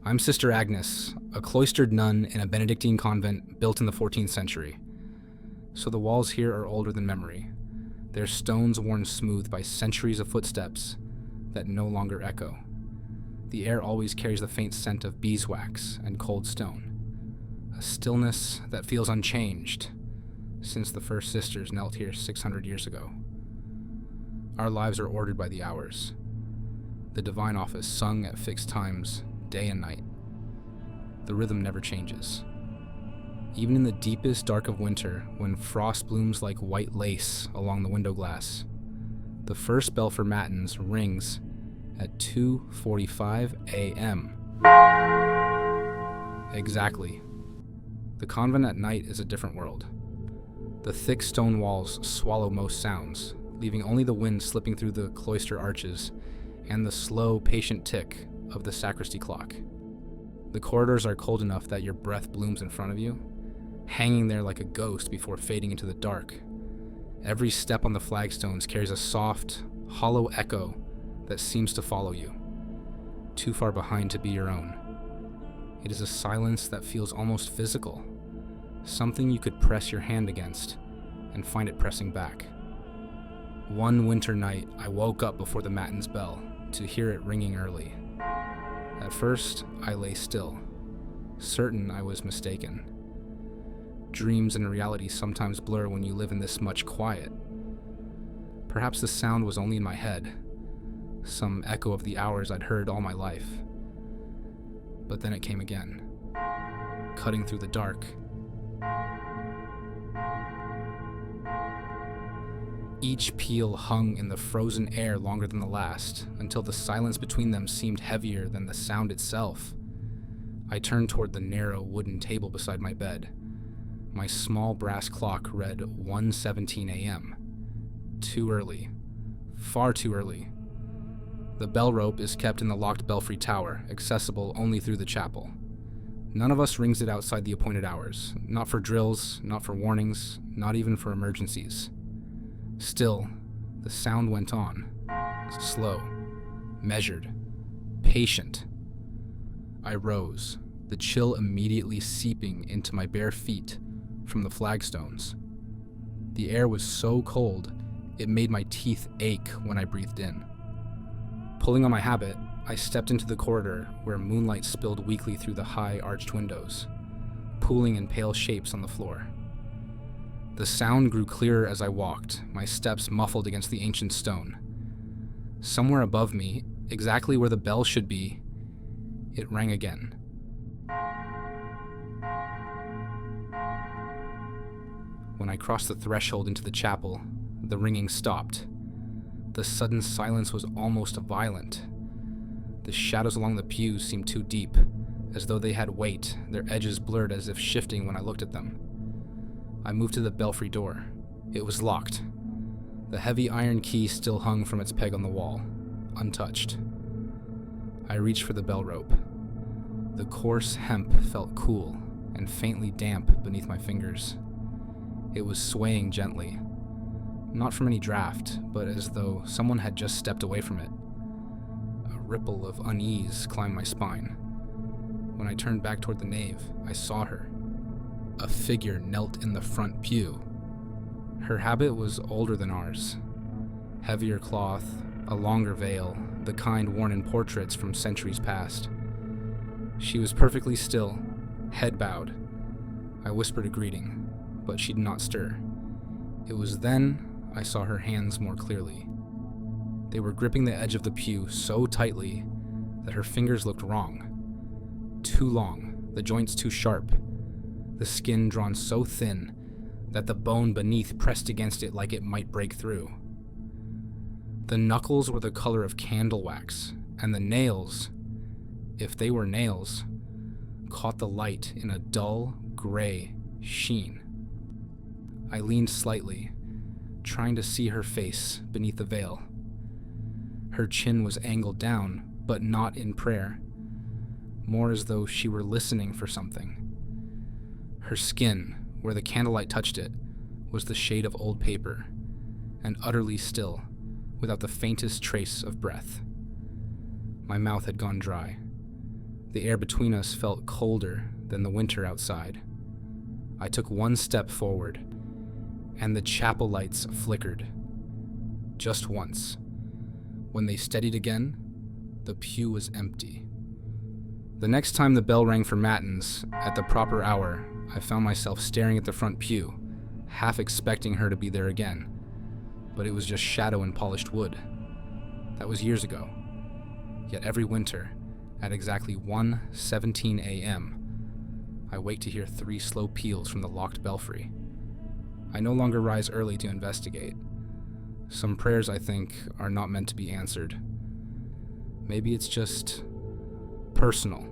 I'm Sister Agnes, a cloistered nun in a Benedictine convent built in the 14th century. So the walls here are older than memory, their stones worn smooth by centuries of footsteps that no longer echo. The air always carries the faint scent of beeswax and cold stone, a stillness that feels unchanged since the first sisters knelt here 600 years ago. Our lives are ordered by the hours. The divine office sung at fixed times, day and night. The rhythm never changes. Even in the deepest dark of winter, when frost blooms like white lace along the window glass, the first bell for matins rings at 2:45 a.m. Exactly. The convent at night is a different world. The thick stone walls swallow most sounds, leaving only the wind slipping through the cloister arches and the slow, patient tick of the sacristy clock. The corridors are cold enough that your breath blooms in front of you, hanging there like a ghost before fading into the dark. Every step on the flagstones carries a soft, hollow echo that seems to follow you, too far behind to be your own. It is a silence that feels almost physical, something you could press your hand against and find it pressing back. One winter night, I woke up before the matins bell to hear it ringing early. At first, I lay still, certain I was mistaken. Dreams and reality sometimes blur when you live in this much quiet. Perhaps the sound was only in my head, some echo of the hours I'd heard all my life. But then it came again, cutting through the dark. Each peal hung in the frozen air longer than the last, until the silence between them seemed heavier than the sound itself. I turned toward the narrow wooden table beside my bed. My small brass clock read 1:17 a.m. Too early. Far too early. The bell rope is kept in the locked belfry tower, accessible only through the chapel. None of us rings it outside the appointed hours, not for drills, not for warnings, not even for emergencies. Still, the sound went on, slow, measured, patient. I rose, the chill immediately seeping into my bare feet from the flagstones. The air was so cold, it made my teeth ache when I breathed in. Pulling on my habit, I stepped into the corridor where moonlight spilled weakly through the high arched windows, pooling in pale shapes on the floor. The sound grew clearer as I walked, my steps muffled against the ancient stone. Somewhere above me, exactly where the bell should be, it rang again. When I crossed the threshold into the chapel, the ringing stopped. The sudden silence was almost violent. The shadows along the pews seemed too deep, as though they had weight, their edges blurred as if shifting when I looked at them. I moved to the belfry door. It was locked. The heavy iron key still hung from its peg on the wall, untouched. I reached for the bell rope. The coarse hemp felt cool and faintly damp beneath my fingers. It was swaying gently, not from any draft, but as though someone had just stepped away from it. A ripple of unease climbed my spine. When I turned back toward the nave, I saw her. A figure knelt in the front pew. Her habit was older than ours. Heavier cloth, a longer veil, the kind worn in portraits from centuries past. She was perfectly still, head bowed. I whispered a greeting, but she did not stir. It was then I saw her hands more clearly. They were gripping the edge of the pew so tightly that her fingers looked wrong. Too long, the joints too sharp, the skin drawn so thin that the bone beneath pressed against it like it might break through. The knuckles were the color of candle wax, and the nails, if they were nails, caught the light in a dull, gray sheen. I leaned slightly, trying to see her face beneath the veil. Her chin was angled down, but not in prayer, more as though she were listening for something. Her skin, where the candlelight touched it, was the shade of old paper, and utterly still, without the faintest trace of breath. My mouth had gone dry. The air between us felt colder than the winter outside. I took one step forward, and the chapel lights flickered. Just once. When they steadied again, the pew was empty. The next time the bell rang for matins, at the proper hour, I found myself staring at the front pew, half expecting her to be there again. But it was just shadow and polished wood. That was years ago. Yet every winter, at exactly 1:17 a.m., I wait to hear 3 slow peals from the locked belfry. I no longer rise early to investigate. Some prayers, I think, are not meant to be answered. Maybe it's just personal.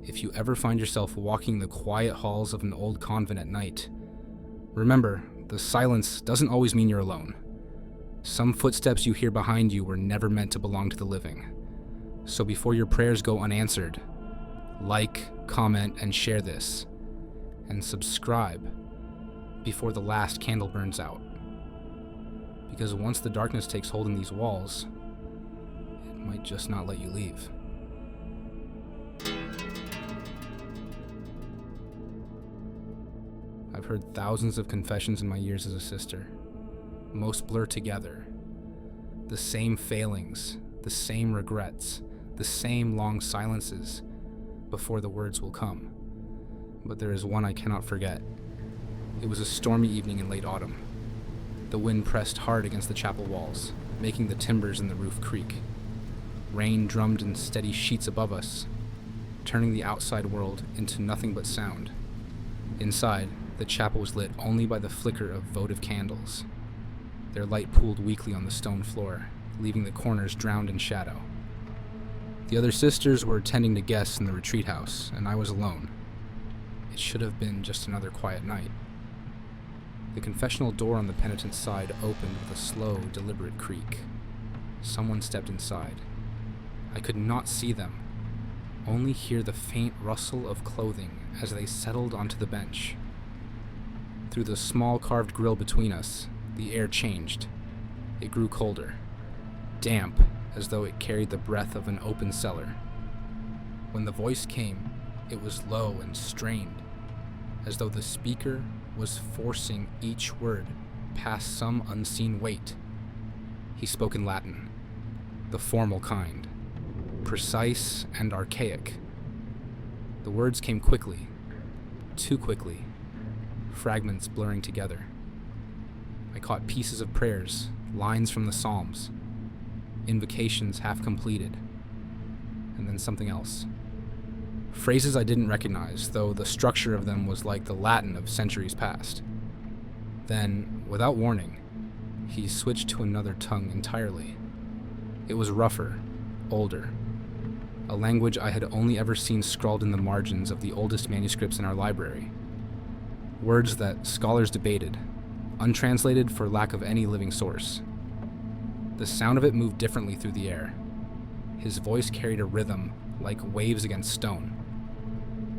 If you ever find yourself walking the quiet halls of an old convent at night, remember, the silence doesn't always mean you're alone. Some footsteps you hear behind you were never meant to belong to the living. So before your prayers go unanswered, like, comment, and share this. And subscribe before the last candle burns out. Because once the darkness takes hold in these walls, it might just not let you leave. I've heard thousands of confessions in my years as a sister. Most blur together. The same failings, the same regrets, the same long silences before the words will come. But there is one I cannot forget. It was a stormy evening in late autumn. The wind pressed hard against the chapel walls, making the timbers in the roof creak. Rain drummed in steady sheets above us, turning the outside world into nothing but sound. Inside, the chapel was lit only by the flicker of votive candles. Their light pooled weakly on the stone floor, leaving the corners drowned in shadow. The other sisters were attending to guests in the retreat house, and I was alone. It should have been just another quiet night. The confessional door on the penitent's side opened with a slow, deliberate creak. Someone stepped inside. I could not see them, only hear the faint rustle of clothing as they settled onto the bench. Through the small carved grille between us, the air changed. It grew colder, damp, as though it carried the breath of an open cellar. When the voice came, it was low and strained, as though the speaker was forcing each word past some unseen weight. He spoke in Latin, the formal kind, precise and archaic. The words came quickly, too quickly, fragments blurring together. I caught pieces of prayers, lines from the Psalms, invocations half completed, and then something else. Phrases I didn't recognize, though the structure of them was like the Latin of centuries past. Then, without warning, he switched to another tongue entirely. It was rougher, older, a language I had only ever seen scrawled in the margins of the oldest manuscripts in our library. Words that scholars debated, untranslated for lack of any living source. The sound of it moved differently through the air. His voice carried a rhythm like waves against stone.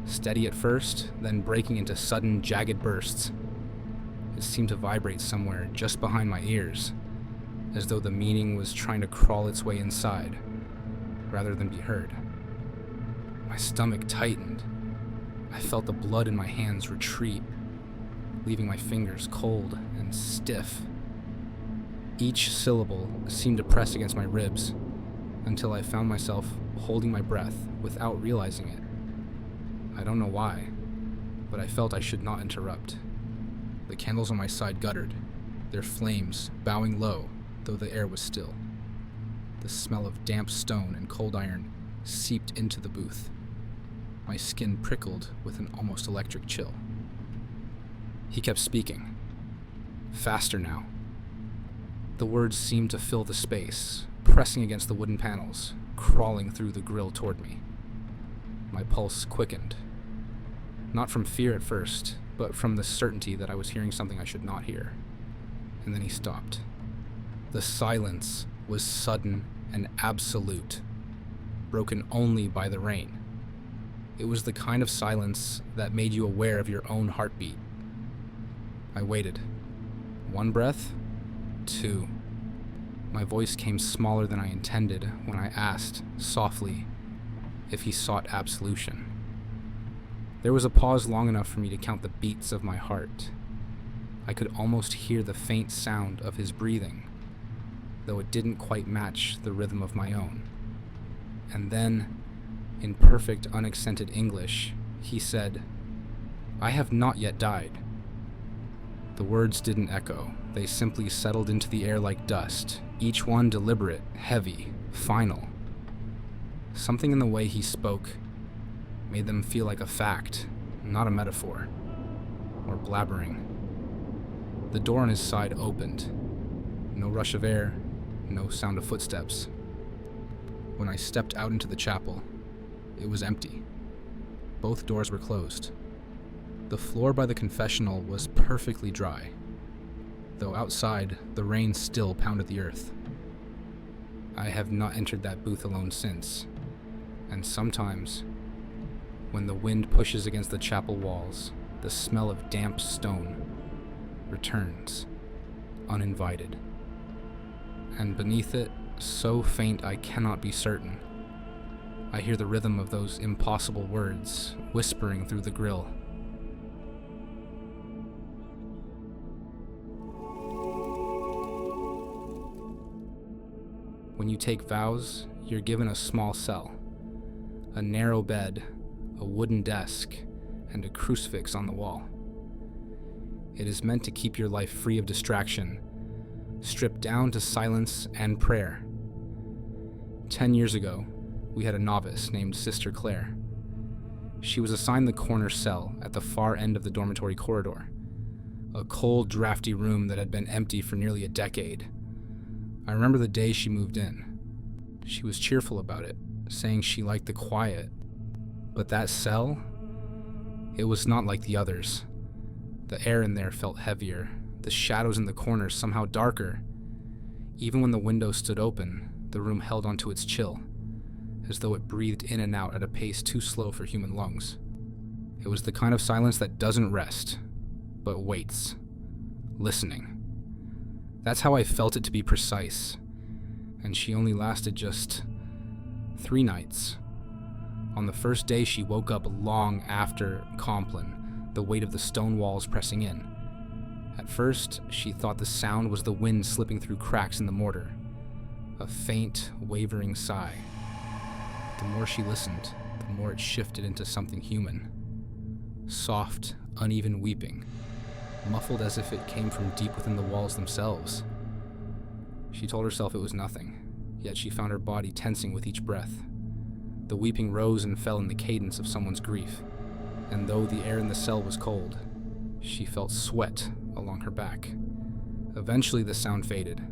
Steady at first, then breaking into sudden, jagged bursts. It seemed to vibrate somewhere just behind my ears, as though the meaning was trying to crawl its way inside, rather than be heard. My stomach tightened. I felt the blood in my hands retreat, leaving my fingers cold and stiff. Each syllable seemed to press against my ribs, until I found myself holding my breath without realizing it. I don't know why, but I felt I should not interrupt. The candles on my side guttered, their flames bowing low, though the air was still. The smell of damp stone and cold iron seeped into the booth. My skin prickled with an almost electric chill. He kept speaking, faster now. The words seemed to fill the space, pressing against the wooden panels, crawling through the grille toward me. My pulse quickened. Not from fear at first, but from the certainty that I was hearing something I should not hear. And then he stopped. The silence was sudden and absolute, broken only by the rain. It was the kind of silence that made you aware of your own heartbeat. I waited. One breath, too. My voice came smaller than I intended when I asked, softly, if he sought absolution. There was a pause long enough for me to count the beats of my heart. I could almost hear the faint sound of his breathing, though it didn't quite match the rhythm of my own. And then, in perfect unaccented English, he said, "I have not yet died." The words didn't echo. They simply settled into the air like dust, each one deliberate, heavy, final. Something in the way he spoke made them feel like a fact, not a metaphor, or blabbering. The door on his side opened. No rush of air, no sound of footsteps. When I stepped out into the chapel, it was empty. Both doors were closed. The floor by the confessional was perfectly dry, though outside the rain still pounded the earth. I have not entered that booth alone since, and sometimes, when the wind pushes against the chapel walls, the smell of damp stone returns, uninvited. And beneath it, so faint I cannot be certain, I hear the rhythm of those impossible words whispering through the grill. When you take vows, you're given a small cell, a narrow bed, a wooden desk, and a crucifix on the wall. It is meant to keep your life free of distraction, stripped down to silence and prayer. 10 years ago, we had a novice named Sister Clare. She was assigned the corner cell at the far end of the dormitory corridor, a cold, drafty room that had been empty for nearly a decade. I remember the day she moved in. She was cheerful about it, saying she liked the quiet. But that cell, it was not like the others. The air in there felt heavier, the shadows in the corners somehow darker. Even when the window stood open, the room held onto its chill, as though it breathed in and out at a pace too slow for human lungs. It was the kind of silence that doesn't rest, but waits, listening. That's how I felt it, to be precise, and she only lasted just 3 nights. On the first day, she woke up long after Compline, the weight of the stone walls pressing in. At first, she thought the sound was the wind slipping through cracks in the mortar, a faint, wavering sigh. The more she listened, the more it shifted into something human. Soft, uneven weeping, muffled as if it came from deep within the walls themselves. She told herself it was nothing, yet she found her body tensing with each breath. The weeping rose and fell in the cadence of someone's grief, and though the air in the cell was cold, she felt sweat along her back. Eventually the sound faded,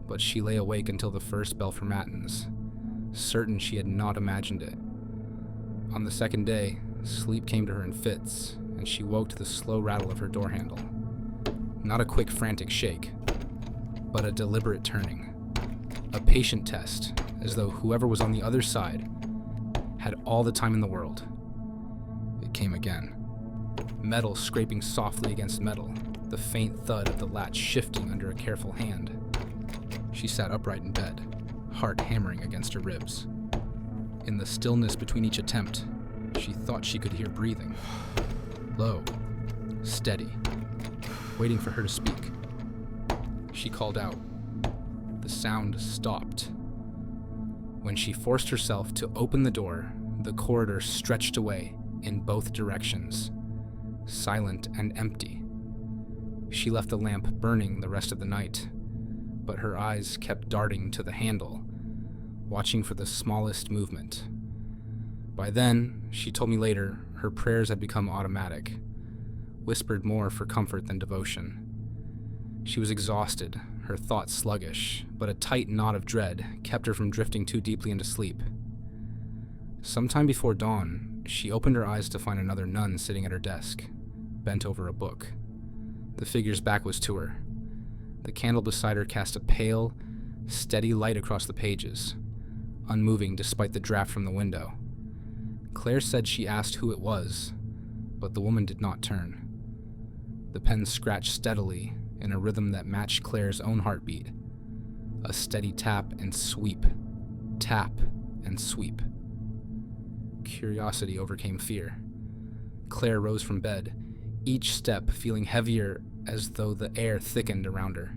but she lay awake until the first bell for matins, certain she had not imagined it. On the second day, sleep came to her in fits, and she woke to the slow rattle of her door handle. Not a quick, frantic shake, but a deliberate turning. A patient test, as though whoever was on the other side had all the time in the world. It came again. Metal scraping softly against metal, the faint thud of the latch shifting under a careful hand. She sat upright in bed, heart hammering against her ribs. In the stillness between each attempt, she thought she could hear breathing. Low, steady, waiting for her to speak. She called out. The sound stopped. When she forced herself to open the door, the corridor stretched away in both directions, silent and empty. She left the lamp burning the rest of the night, but her eyes kept darting to the handle, watching for the smallest movement. By then, she told me later, her prayers had become automatic, whispered more for comfort than devotion. She was exhausted, her thoughts sluggish, but a tight knot of dread kept her from drifting too deeply into sleep. Sometime before dawn, she opened her eyes to find another nun sitting at her desk, bent over a book. The figure's back was to her. The candle beside her cast a pale, steady light across the pages, unmoving despite the draft from the window. Claire said she asked who it was, but the woman did not turn. The pen scratched steadily, in a rhythm that matched Claire's own heartbeat. A steady tap and sweep, tap and sweep. Curiosity overcame fear. Clare rose from bed, each step feeling heavier as though the air thickened around her.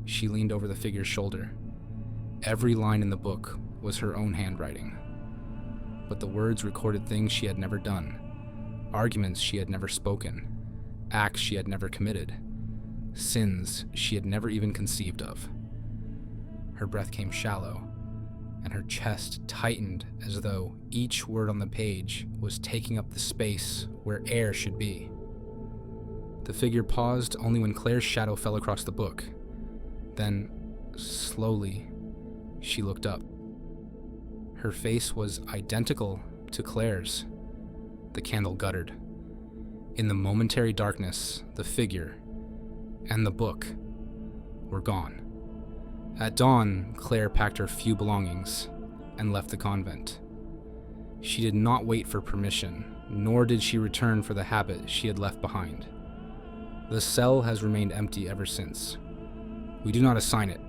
She leaned over the figure's shoulder. Every line in the book was her own handwriting. But the words recorded things she had never done, arguments she had never spoken, acts she had never committed, sins she had never even conceived of. Her breath came shallow, and her chest tightened as though each word on the page was taking up the space where air should be. The figure paused only when Claire's shadow fell across the book. Then, slowly, she looked up. Her face was identical to Claire's. The candle guttered. In the momentary darkness, the figure and the book were gone. At dawn, Clare packed her few belongings and left the convent. She did not wait for permission, nor did she return for the habit she had left behind. The cell has remained empty ever since. We do not assign it.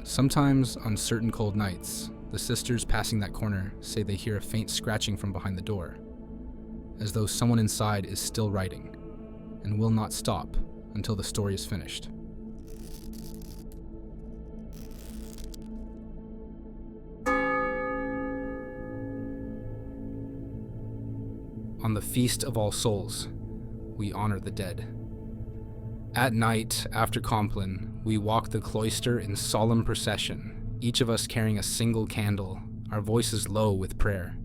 Sometimes, on certain cold nights, the sisters passing that corner say they hear a faint scratching from behind the door, as though someone inside is still writing, and will not stop until the story is finished. On the Feast of All Souls, we honor the dead. At night, after Compline, we walk the cloister in solemn procession, each of us carrying a single candle, our voices low with prayer.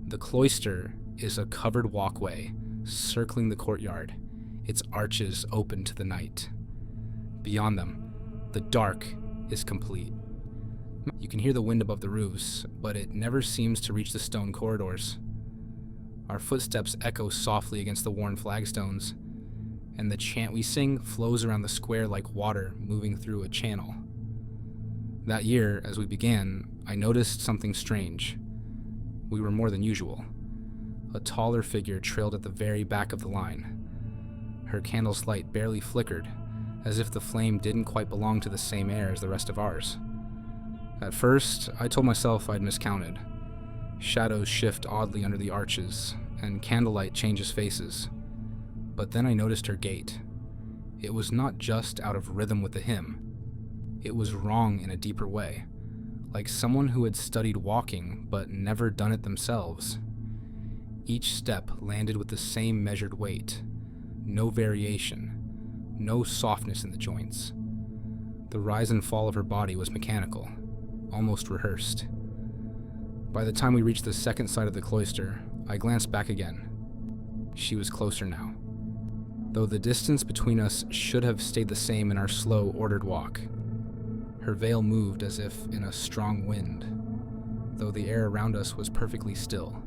The cloister is a covered walkway circling the courtyard, its arches open to the night. Beyond them, the dark is complete. You can hear the wind above the roofs, but it never seems to reach the stone corridors. Our footsteps echo softly against the worn flagstones, and the chant we sing flows around the square like water moving through a channel. That year, as we began, I noticed something strange. We were more than usual. A taller figure trailed at the very back of the line. Her candle's light barely flickered, as if the flame didn't quite belong to the same air as the rest of ours. At first, I told myself I'd miscounted. Shadows shift oddly under the arches, and candlelight changes faces. But then I noticed her gait. It was not just out of rhythm with the hymn. It was wrong in a deeper way, like someone who had studied walking but never done it themselves. Each step landed with the same measured weight, no variation, no softness in the joints. The rise and fall of her body was mechanical, almost rehearsed. By the time we reached the second side of the cloister, I glanced back again. She was closer now, though the distance between us should have stayed the same in our slow, ordered walk. Her veil moved as if in a strong wind, though the air around us was perfectly still,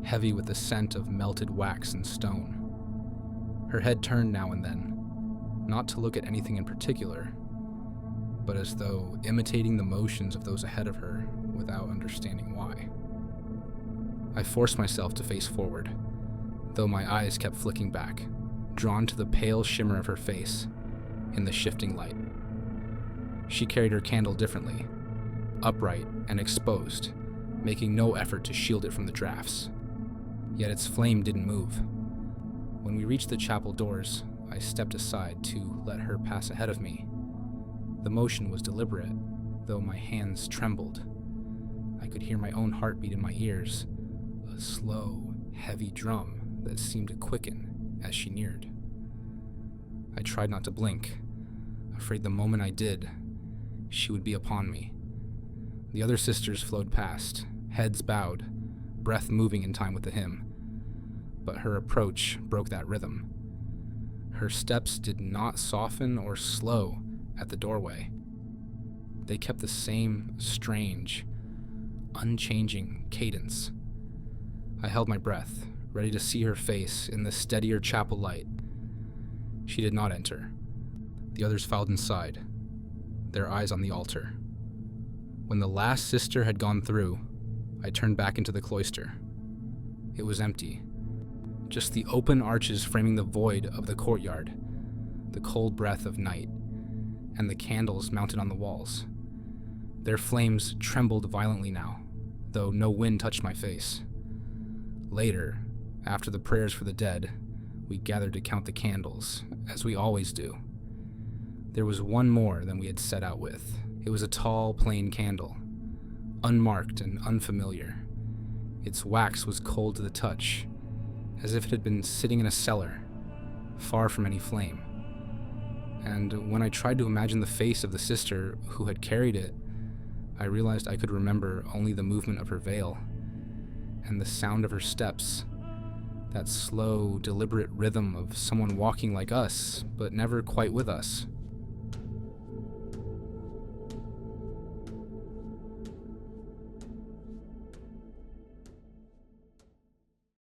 heavy with the scent of melted wax and stone. Her head turned now and then, not to look at anything in particular, but as though imitating the motions of those ahead of her without understanding why. I forced myself to face forward, though my eyes kept flicking back, drawn to the pale shimmer of her face in the shifting light. She carried her candle differently, upright and exposed, making no effort to shield it from the drafts. Yet its flame didn't move. When we reached the chapel doors, I stepped aside to let her pass ahead of me. The motion was deliberate, though my hands trembled. I could hear my own heartbeat in my ears, a slow, heavy drum that seemed to quicken as she neared. I tried not to blink, afraid the moment I did, she would be upon me. The other sisters flowed past, heads bowed, breath moving in time with the hymn. But her approach broke that rhythm. Her steps did not soften or slow at the doorway. They kept the same strange, unchanging cadence. I held my breath, ready to see her face in the steadier chapel light. She did not enter. The others filed inside, their eyes on the altar. When the last sister had gone through, I turned back into the cloister. It was empty, just the open arches framing the void of the courtyard. the cold breath of night, and the candles mounted on the walls. Their flames trembled violently now, though no wind touched my face. Later, after the prayers for the dead, we gathered to count the candles, as we always do. There was one more than we had set out with. It was a tall, plain candle, unmarked and unfamiliar. Its wax was cold to the touch, as if it had been sitting in a cellar, far from any flame. And when I tried to imagine the face of the sister who had carried it, I realized I could remember only the movement of her veil, and the sound of her steps, that slow, deliberate rhythm of someone walking like us, but never quite with us.